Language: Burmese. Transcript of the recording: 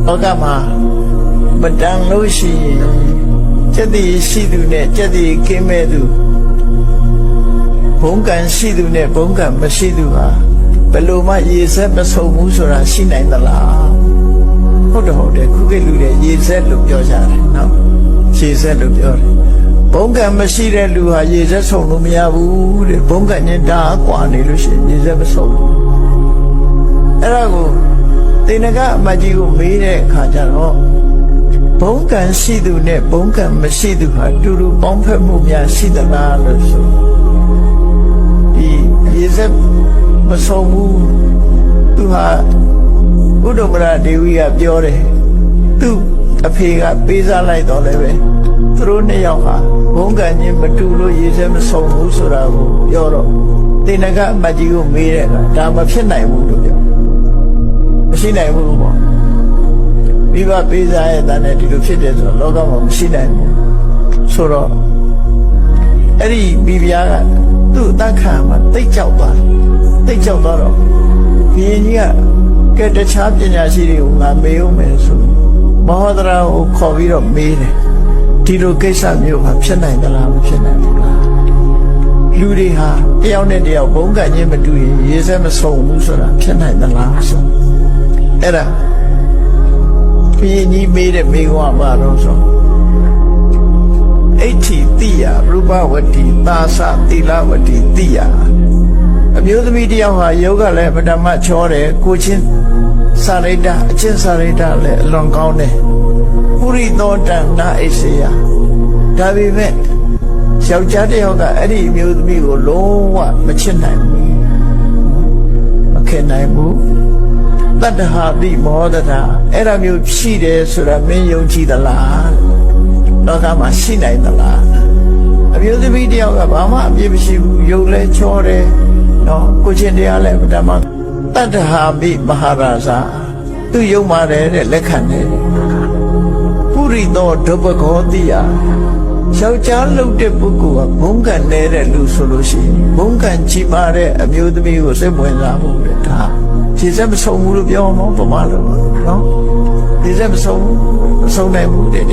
လောကမှာမတန်လို့ရှိရင်ကျက်တည်ရှိသူနဲ့ကျက်တည်ကင်းမဲ့သူဘုံကံရှိသူနဲ့ဘုံကံမရှိသူဟာဘယ်လိုမှရေစက်မဆုံဘူးဆိုတာရှိနိုင်သလားဟုတ်တယ်ခုခေတ်လူတွေရေစက်လို့ပြောကြတယ်နော်ရေစက်လို့ပြောတယ်ဘုံကံမရှိတဲ့လူဟာရေစက်ဆုံလို့မရဘူးတဲ့ဘုံကံညတာကွာနေလို့ရှိရင်ရေစက်မဆုံဘူးအဲ့ဒါကိုတေနကအမကြီးကိုမေးတဲ့အခါကျတော့ဘုံကံရှိသူနဲ့ဘုံကံမရှိသူဟာတူတူပေါင်းဖက်မှုများရှိသလားလို့ဆိုဒီရေစက်မဆုံးဘူးသူဟာဥဒ္ဓမရဒေဝီကပြောတယ်သူအဖေကပေးစားလိုက်တော့လည်းပဲသူတို့နှစ်ယောက်ဟာဘုံကံချင်းမတူလို့ရေစက်မဆုံးဘူးဆိုတာကိုပြောတော့တေနကအမကြီးကိုမေးတဲ့အခါဒါမဖြစ်နိုင်ဘူးလို့ပြောမရှိနိုင်ဘူးပေါ့မိဘပေးစားရဲ့တန်းနဲ့ဒီလိုဖြစ်တယ်ဆိုတော့လောကမှာမရှိနိုင်ဘူးဆိုတော့အဲ့ဒီမိဖုရားကသူ့အသက်ခံမှာတိတ်ကြောက်သွားတယ်တိတ်ကြောက်သွားတော့ဘုရင်ကြီးကတခြားပညာရှိတွေကိုငါမေးဦးမယ်ဆိုမဟောဒရာကိုခေါ်ပြီးတော့မေးတယ်ဒီလိုကိစ္စမျိုးဟာဖြစ်နိုင်သလားမဖြစ်နိုင်ဘူးလားလူတွေဟာတယောက်နဲ့တယောက်ဘုံကံချင်းမတူရင်ရေစက်မဆုံဘူးဆိုတာဖြစ်နိုင်သလားဆိုအဲ့ဒါဘုရင်ကြီးမေးတဲ့မေးခွန်းကဘာလို့ဆိုအဋ္ဌိတိယရူပဝတ္တိသာသသီလဝတ္တိတိယအမျိုးသမီးတယောက်ဟာယောဂလည်းပထမချောတယ်ကိုချင်းစာရိတ္တအချင်းစာရိတ္တလည်းအလွန်ကောင်းတယ်ပုရိသောတံနာအိစေယဒါပေမဲ့ယောက်ျားတယောက်ကအဲ့ဒီအမျိုးသမီးကိုလုံးဝမချစ်နိုင်ဘူးမခင်နိုင်ဘူးတတ္တဟာတိမောဒတာအဲ့ဒါမျိုးရှိတယ်ဆိုတာမင်းယုံကြည်သလားလောကမှာရှိနိုင်သလားအမျိုးသမီးတယောက်ကဘာမှအပြစ်မရှိဘူးယုံလဲချောတယ်နော်ကိုချင်းတရားလဲပထမတတ္တဟာမိမဟာရာဇာသူယုံပါတယ်တဲ့လက်ခံတယ်ပုရိသောဒုပ္ပဂောတိယယောက်ျားလှုပ်တဲ့ပုဂ္ဂိုလ်ကဘုံကံနေတဲ့လူဆိုလို့ရှိရင်ဘုံကံကြီးမားတဲ့အမျိုးသမီးကိုစိတ်ဝင်စားမှုတဲ့ဒါခြေစက်မဆုံးဘူးလို့ပြောအောင်နော်ပမာလို့နော်ခြေစက်မဆုံးနိုင်ဘူးတဲ့